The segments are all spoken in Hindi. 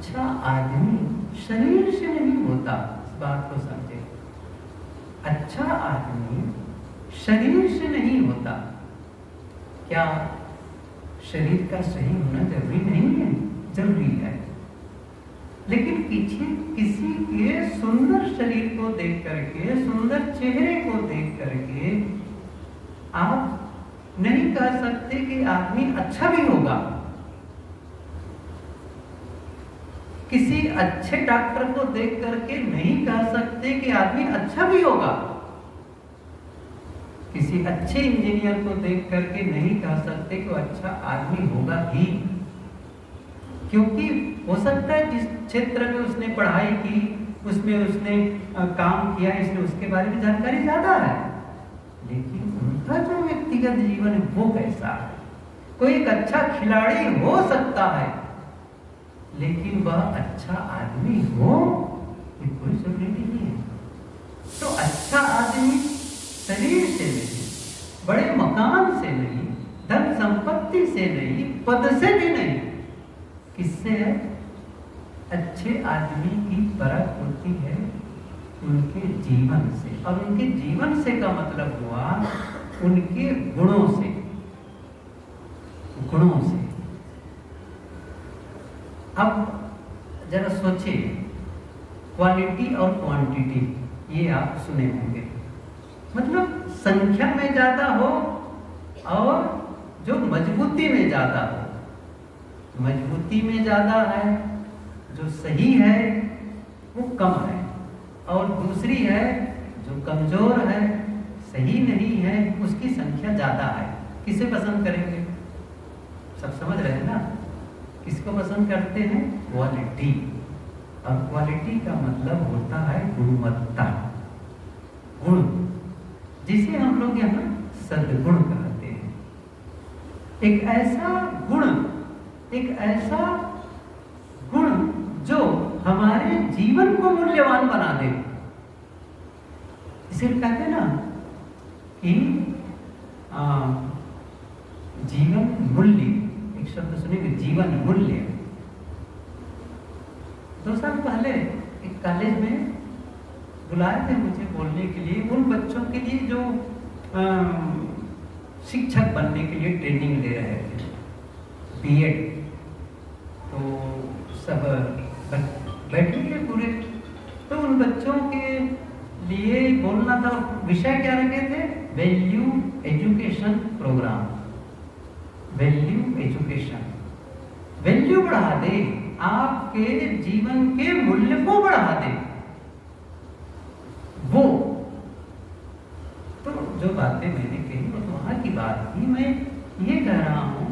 अच्छा आदमी शरीर से नहीं होता, इस बात को समझे। अच्छा आदमी शरीर से नहीं होता। क्या शरीर का सही होना जरूरी नहीं है? जरूरी है, लेकिन किसी के सुंदर शरीर को देख करके, सुंदर चेहरे को देख करके आप नहीं कह सकते कि आदमी अच्छा भी होगा। किसी अच्छे डॉक्टर को देख करके नहीं कह सकते कि आदमी अच्छा भी होगा। किसी अच्छे इंजीनियर को देख करके नहीं कह सकते कि वो अच्छा आदमी होगा ही, क्योंकि हो सकता है जिस क्षेत्र में उसने पढ़ाई की, उसमें उसने काम किया, इसलिए उसके बारे में जानकारी ज्यादा है, लेकिन उनका जो व्यक्तिगत जीवन है वो कैसा है। कोई एक अच्छा खिलाड़ी हो सकता है, लेकिन वह अच्छा आदमी हो ये कोई जरूरी नहीं है। तो अच्छा आदमी शरीर से नहीं, बड़े मकान से नहीं, धन संपत्ति से नहीं, पद से भी नहीं, किससे है? अच्छे आदमी की परख होती है उनके जीवन से, और उनके जीवन से का मतलब हुआ उनके गुणों से। गुणों से अब जरा सोचिए, क्वालिटी और क्वांटिटी ये आप सुने होंगे, मतलब संख्या में ज्यादा हो और जो मजबूती में ज्यादा हो। मजबूती में ज्यादा है, जो सही है वो कम है, और दूसरी है जो कमजोर है, सही नहीं है, उसकी संख्या ज्यादा है। किसे पसंद करेंगे? सब समझ रहे हैं ना? किसको पसंद करते हैं? क्वालिटी। और क्वालिटी का मतलब होता है गुणवत्ता, गुण, जिसे हम लोग यहाँ सद्गुण कहते हैं। एक ऐसा गुण जो हमारे जीवन को मूल्यवान बना दे। इसे कहते हैं ना कि जीवन मूल्य, एक शब्द सुनेंगे, जीवन मूल्य। 2 साल पहले एक कॉलेज में बुलाए थे मुझे बोलने के लिए, उन बच्चों के लिए जो शिक्षक बनने के लिए ट्रेनिंग ले रहे थे, बीएड। तो सब बैठे थे पूरे, तो उन बच्चों के लिए बोलना था। विषय क्या रखे थे? Value education programme. Value education, value बढ़ा दे, आपके जीवन के मूल्य को बढ़ा दे। वो तो जो बातें मैंने कही वो तो वहां की बात थी। मैं ये कह रहा हूं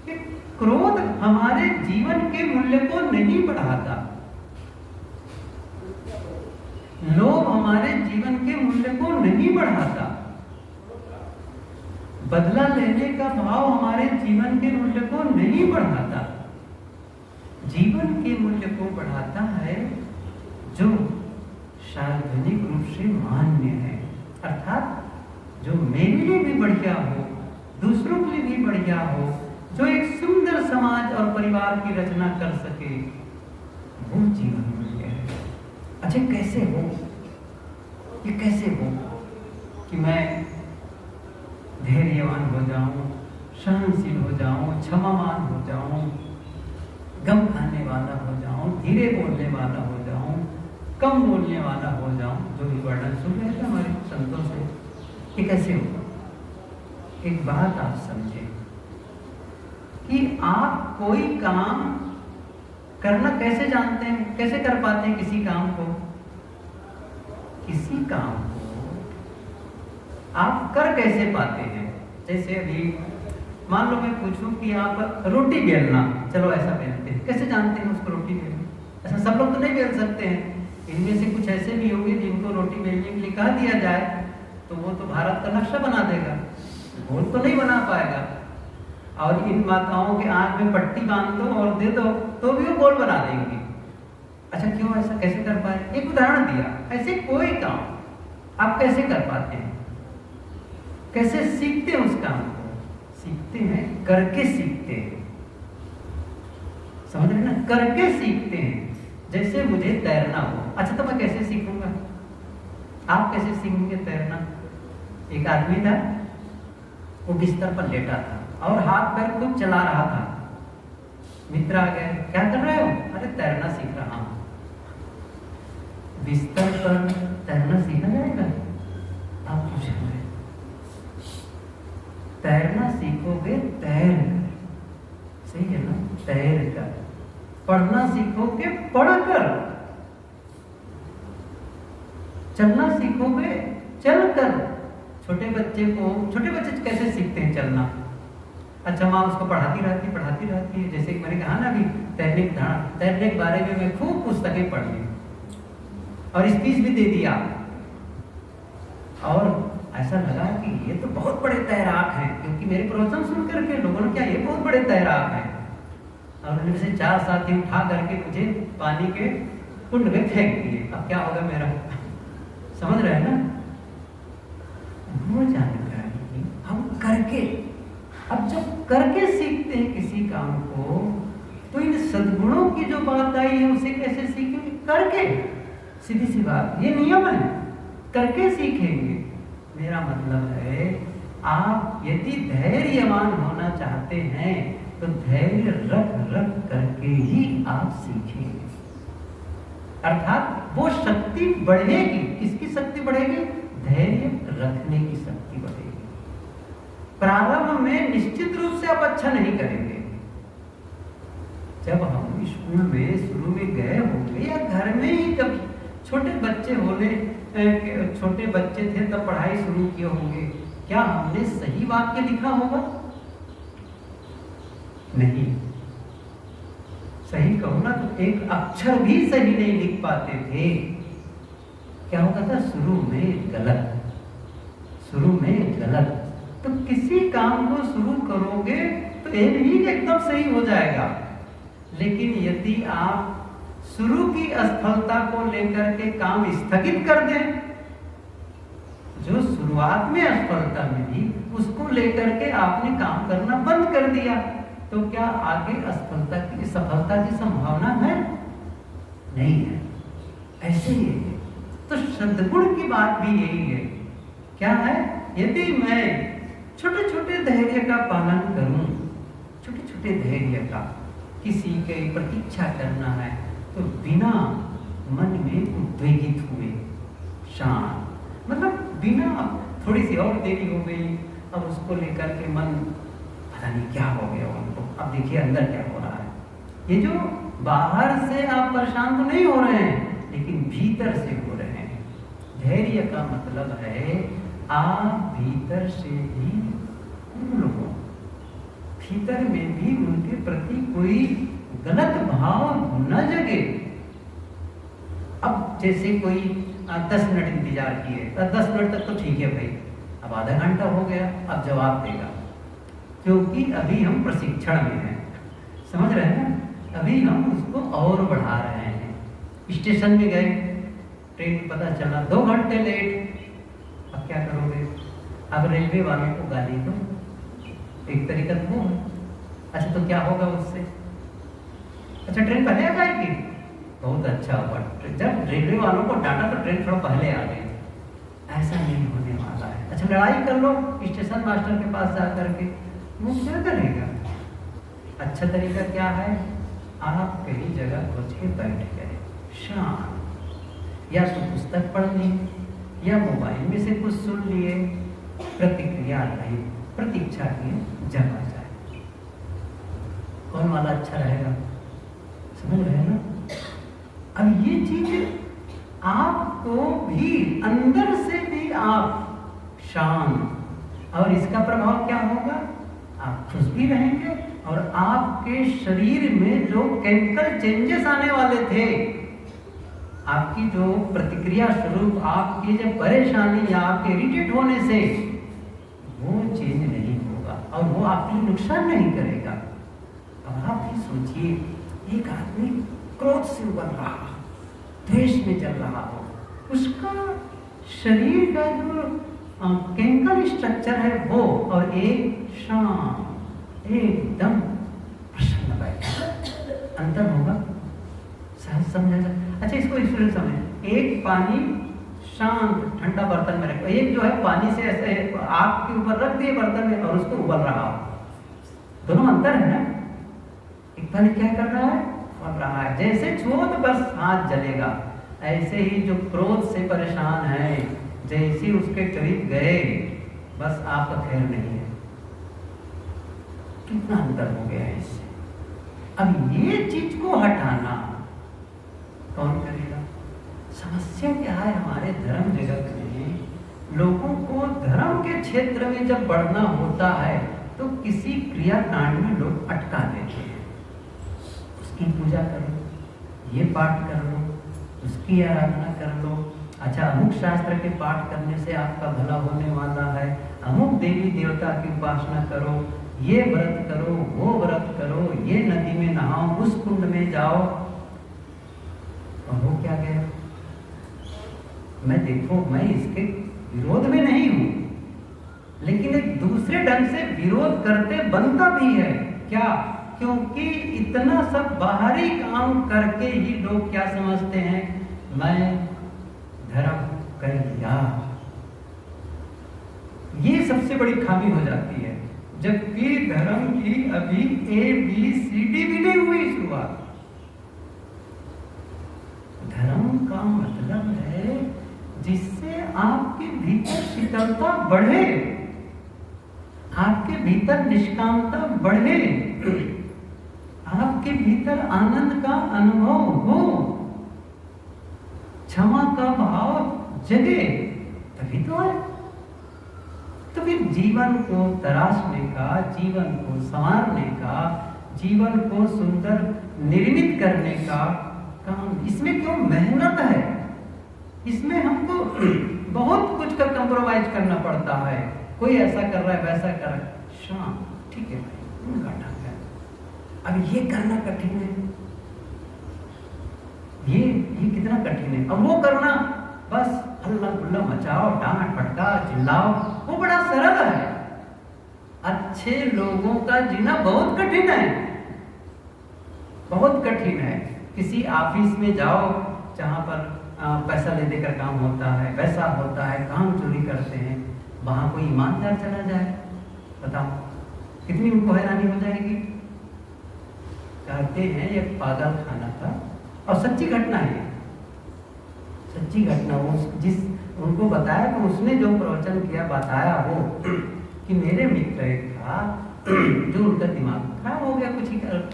कि क्रोध हमारे जीवन के मूल्य को नहीं बढ़ाता, लोभ हमारे जीवन के मूल्य को नहीं बढ़ाता, बदला लेने का भाव हमारे जीवन के मूल्य को नहीं बढ़ाता। जीवन के मूल्य को बढ़ाता है जो सार्वजनिक रूप से मान्य है, अर्थात जो मेरे लिए भी बढ़िया हो, दूसरों के लिए भी बढ़िया हो, जो एक सुंदर समाज और परिवार की रचना कर सके, वो जीवन मूल्य है। अच्छा, कैसे हो? ये कैसे हो कि मैं धैर्यवान हो जाऊं, सहनशील हो जाऊं, क्षमावान हो जाऊं, गम खाने वाला हो जाऊं, धीरे बोलने वाला हो जाऊं, कम बोलने वाला हो जाऊं, जो भी वर्णन सुन रहे थे हमारे संतों से। ये कैसे होगा? एक बात आप समझे कि आप कोई काम करना कैसे जानते हैं, कैसे कर पाते हैं किसी काम को? किसी काम को आप कर कैसे पाते हैं? जैसे अभी मान लो मैं पूछूं कि आप रोटी बेलना, चलो ऐसा बेलते हैं, कैसे जानते हैं उसको रोटी बेलना? ऐसा सब लोग तो नहीं बेल सकते हैं। इनमें से कुछ ऐसे भी होंगे जिनको रोटी बेलने के लिए कह दिया जाए तो वो तो भारत का नक्शा बना देगा, गोल तो नहीं बना पाएगा। और इन माताओं के आंख में पट्टी बांध दो और दे दो तो भी वो गोल बना देंगी। अच्छा, क्यों ऐसा कैसे कर पाए? एक उदाहरण दिया। ऐसे कोई काम आप कैसे कर पाते हैं? कैसे सीखते हैं उस काम को? सीखते हैं, करके सीखते हैं। समझ रहे ना, करके सीखते हैं। जैसे मुझे तैरना हो, अच्छा तो मैं कैसे सीखूंगा? आप कैसे सीखेंगे तैरना? एक आदमी था, वो बिस्तर पर लेटा था और हाथ पैर खूब चला रहा था। मित्र आ गए, क्या कर रहे हो? अरे तैरना सीख रहा हूं। बिस्तर पर तैरना सीखा जाएगा? आप पूछेंगे, तैरना सीखोगे तैर कर, सही है ना, तैर कर। पढ़ना सीखोगे पढ़कर, चलना सीखोगे चलकर। छोटे बच्चे कैसे सीखते हैं चलना? अच्छा, माँ उसको पढ़ाती रहती है। जैसे मैंने कहा ना अभी, तैरने के बारे में मैं खूब पुस्तकें पढ़ ली और स्पीच भी दे दिया, और ऐसा लगा कि ये तो बहुत बड़े तैराक हैं, क्योंकि मेरे प्रवचन सुन करके लोगों ने क्या, ये बहुत बड़े तैराक हैं। और उनमें से 4 साथी उठा करके मुझे पानी के कुंड में फेंक दिए। अब क्या होगा मेरा? समझ रहे हैं ना? वो जानकारी हम करके, अब जब करके सीखते हैं किसी काम को, तो इन सद्गुणों की जो बात आई है उसे कैसे सीखेंगे? करके। सीधी सी बात, ये नियम है, करके सीखेंगे। मेरा मतलब है, आप यदि धैर्यवान होना चाहते हैं तो धैर्य रख करके ही आप सीखेंगे। अर्थात वो शक्ति बढ़ेगी। किसकी शक्ति बढ़ेगी? धैर्य रखने की शक्ति बढ़ेगी। प्रारंभ में निश्चित रूप से आप अच्छा नहीं करेंगे। जब हम स्कूल में शुरू में गए होंगे या घर में ही जब छोटे बच्चे थे तब पढ़ाई शुरू किए होंगे, क्या हमने सही वाक्य लिखा होगा? नहीं। सही कहूं ना तो एक अक्षर भी सही नहीं लिख पाते थे। क्या होता था? शुरू में गलत। तो किसी काम को शुरू करोगे तो एक एकदम सही हो जाएगा, लेकिन यदि आप शुरू की असफलता को लेकर के काम स्थगित कर दें, जो शुरुआत में असफलता मिली उसको लेकर के आपने काम करना बंद कर दिया, तो क्या आगे सफलता की संभावना है? नहीं है। ऐसे ही है। तो सद्गुण की बात भी यही है। क्या है? यदि मैं छोटे छोटे धैर्य का पालन करूं, छोटे धैर्य का, किसी के प्रतीक्षा करना है तो बिना मन में उद्वेगित हुए, शांत, मतलब बिना थोड़ी सी और देरी हो गई, अब उसको लेकर के मन पता नहीं क्या हो गया उनको, अब देखिए अंदर क्या हो रहा है। ये जो बाहर से आप परेशान तो नहीं हो रहे हैं, लेकिन भीतर से हो रहे हैं। धैर्य का मतलब है आप भीतर से भी उन लोगों, भीतर में भी उनके प्रति कोई गलत भाव न जगे। अब जैसे कोई 10 मिनट इंतजार किए, 10 मिनट तक तो ठीक है भाई, अब आधा घंटा हो गया, अब जवाब देगा, क्योंकि अभी हम प्रशिक्षण में हैं। समझ रहे हैं ना? अभी हम उसको और बढ़ा रहे हैं। स्टेशन में गए, ट्रेन पता चला 2 घंटे लेट, अब क्या करोगे? अब रेलवे वालों को गाली दो, एक तरीका तो वो है। अच्छा तो क्या होगा उससे? अच्छा ट्रेन पहले आ जाएगी, बहुत अच्छा हुआ, जब रेलवे वालों को डांटा तो ट्रेन थोड़ा पहले आ गई। ऐसा नहीं होने वाला है। अच्छा लड़ाई कर लो स्टेशन मास्टर के पास जा करके, वो क्या करेगा? अच्छा तरीका क्या है? आप कहीं जगह खोज के बैठ गए, शांत, या तो पुस्तक पढ़ ली या मोबाइल में से कुछ सुन लिए, प्रतिक्रिया नहीं, प्रतीक्षा की जब आ जाए, कौन वाला अच्छा रहेगा? समझ रहे हैं ना? अब ये चीज आपको भी अंदर से भी आप शांत, और इसका प्रभाव क्या होगा? आप खुश भी रहेंगे और आपके शरीर में जो केमिकल चेंजेस आने वाले थे, आपकी जो प्रतिक्रिया स्वरूप आपकी जो परेशानी या आपके इरिटेट होने से, वो चेंज नहीं होगा और वो आपके लिए नुकसान नहीं करेगा। अब आप भी सोचिए, एक आदमी क्रोध से उबर रहा, द्वेष में चल रहा हो, उसका शरीर का जो केमिकल स्ट्रक्चर है वो, और एक शांत एकदम प्रसन्न बैठा, अंतर होगा, सहज समझा जाए। अच्छा, इसको इसलिए समझ, एक पानी शांत ठंडा बर्तन में रखो, एक जो है पानी से ऐसे आग के ऊपर रख दिए बर्तन में और उसको उबल रहा हो, दोनों अंतर है ना। एक पानी क्या कर रहा है, उबल रहा है, जैसे छुओ तो बस हाथ जलेगा। ऐसे ही जो क्रोध से परेशान है, जैसे उसके करीब गए बस आपका खैर नहीं है। कितना अंतर हो गया है इससे। अब ये चीज को हटाना कौन करेगा? समस्या क्या है हमारे धर्म जगत में, लोगों को धर्म के क्षेत्र में जब बढ़ना होता है तो किसी क्रियाकांड में लोग अटका देते हैं। उसकी पूजा करो, ये पाठ कर लो, उसकी आराधना कर लो, अच्छा अमुक शास्त्र के पाठ करने से आपका भला होने वाला है, अमुक देवी देवता की उपासना करो, ये व्रत करो, वो व्रत करो, ये नदी में नहाओ, उस कुंड में जाओ। और वो क्या कह रहा, मैं देखो मैं इसके विरोध में नहीं हूं, लेकिन एक दूसरे ढंग से विरोध करते बनता भी है। क्या? क्योंकि इतना सब बाहरी काम करके ही लोग क्या समझते हैं, मैं धर्म कर लिया। ये सबसे बड़ी खामी हो जाती है, जबकि धर्म की अभी ABCD भी नहीं हुई शुरुआत। धर्म का मतलब है जिससे आपके भीतर शीतलता बढ़े, आपके भीतर निष्कामता बढ़े, आपके भीतर आनंद का अनुभव हो, क्षमा का भाव जगे, तभी तो है। तो फिर जीवन को तराशने का, जीवन को संवारने का, जीवन को सुंदर निर्मित करने का काम, इसमें क्यों मेहनत है, इसमें हमको बहुत कुछ का कंप्रोमाइज करना पड़ता है। कोई ऐसा कर रहा है, वैसा कर रहा है, शाम ठीक है भाई, उनका ढंग है। अब ये करना कठिन है, ये कितना कठिन है। अब वो करना बस हल्ला गुल्ला मचाओ, डांट फटका चिल्लाओ, वो बड़ा सरल है। अच्छे लोगों का जीना बहुत कठिन है, बहुत कठिन है। किसी ऑफिस में जाओ जहां पर पैसा ले देकर काम होता है, वैसा होता है, काम चोरी करते हैं, वहां कोई ईमानदार चला जाए, बताओ कितनी उनको हैरानी हो जाएगी। कहते हैं एक पागल खाना था, और सच्ची घटना है, सच्ची घटना। वो जिस उनको बताया तो उसने जो प्रवचन किया बताया वो कि मेरे मित्र एक था जो उनका दिमाग खराब हो गया कुछ ही कर,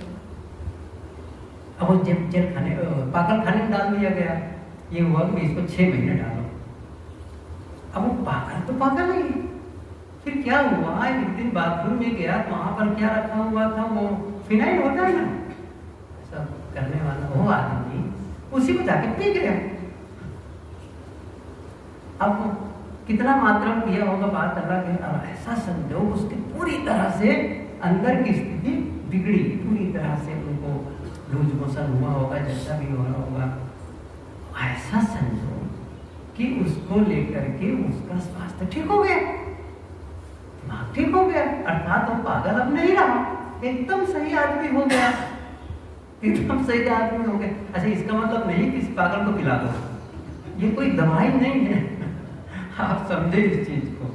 अब वो जेल खाने पागल खाने में डाल दिया गया। ये हुआ कि इसको 6 महीने डालो। अब वो पागल तो पागल ही। फिर क्या हुआ, एक दिन बाथरूम में गया तो वहां पर क्या रखा हुआ था, वो फिनाइल होता है ना सब करने वाला, वो आदमी उसी को जाके पी गया। अब कितना मात्रा में पिया होगा बात अलग है। अब ऐसा संजोग उसकी पूरी तरह से अंदर की स्थिति बिगड़ी, पूरी तरह से उनको लूज मोशन हुआ होगा, जैसा भी हो रहा होगा। ऐसा संजोग कि उसको लेकर के उसका स्वास्थ्य ठीक हो गया, दिमाग ठीक हो गया, अर्थात वो पागल अब नहीं रहा, एकदम सही आदमी हो गया, एकदम सही आदमी हो गया। अच्छा, इसका मतलब नहीं कि इस पागल को पिला दो, ये कोई दवाई नहीं है। आप समझे इस चीज को।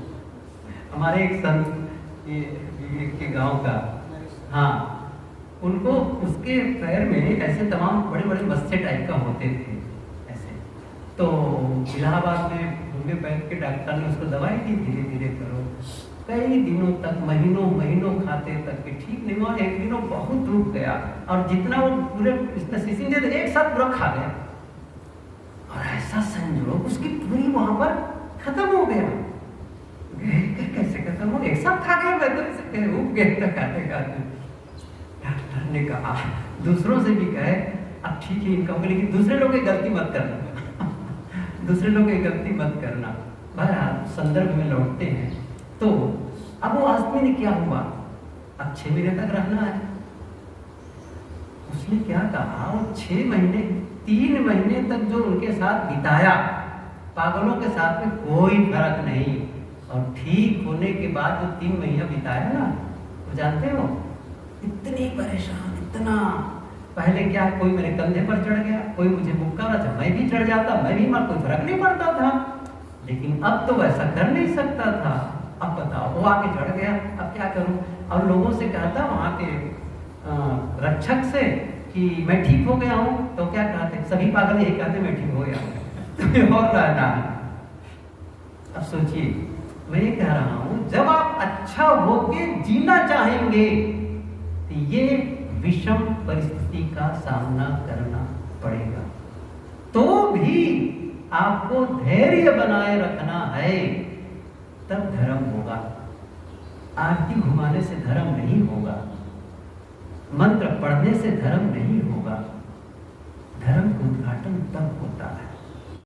हमारे एक संत के गांव का, हाँ, उनको उसके पैर में ऐसे तमाम बड़े बड़े मस्से टाइप का होते थे ऐसे। तो इलाहाबाद में होम्योपैथ के डॉक्टर ने उसको दवाई दी, धीरे धीरे करो। कई दिनों तक, महीनों महीनों खाते तक भी ठीक नहीं हुआ। एक दिनों बहुत रुक गया और जितना वो पूरे शीशी दे एक साथ पूरा खा गया, और ऐसा संजोग उसकी पूरी वहां पर खत्म हो गया। कैसे खत्म हो, एक साथ खा गया, मैं तो ऐसे रुक गया खाते खाते। डॉक्टर ने कहा, दूसरों से भी कहे अब ठीक है इनका, लेकिन दूसरे लोग की गलती मत करना दूसरे लोग की गलती मत करना। बहरहाल संदर्भ में लौटते हैं। तो अब वो आदमी ने क्या हुआ, अब 6 महीने तक रहना है। उसने क्या कहा, वो 6 महीने 3 महीने तक जो उनके साथ बिताया, पागलों के साथ में कोई फर्क नहीं, और ठीक होने के बाद जो 3 महीना बिताया ना, वो जानते हो इतनी परेशान, इतना पहले क्या, कोई मेरे कंधे पर चढ़ गया, कोई मुझे मुक्का रहा था, मैं भी चढ़ जाता, मैं भी मर, कोई फर्क नहीं पड़ता था। लेकिन अब तो वैसा कर नहीं सकता था। अब बताओ, वो आके चढ़ गया, अब क्या करूं? और लोगों से कहता वहां के रक्षक से कि मैं ठीक हो गया हूं, तो क्या कहते, सभी पागल यही कहते मैं ठीक हो गया हूं, तुम्हें और रहना है। अब सोचिए, मैं ये कह रहा हूं, जब आप अच्छा होके जीना चाहेंगे तो ये विषम परिस्थिति का सामना करना पड़ेगा। तो भी आपको धैर्य बनाए रखना है, तब धर्म होगा। आरती घुमाने से धर्म नहीं होगा, मंत्र पढ़ने से धर्म नहीं होगा। धर्म का उद्घाटन तब होता है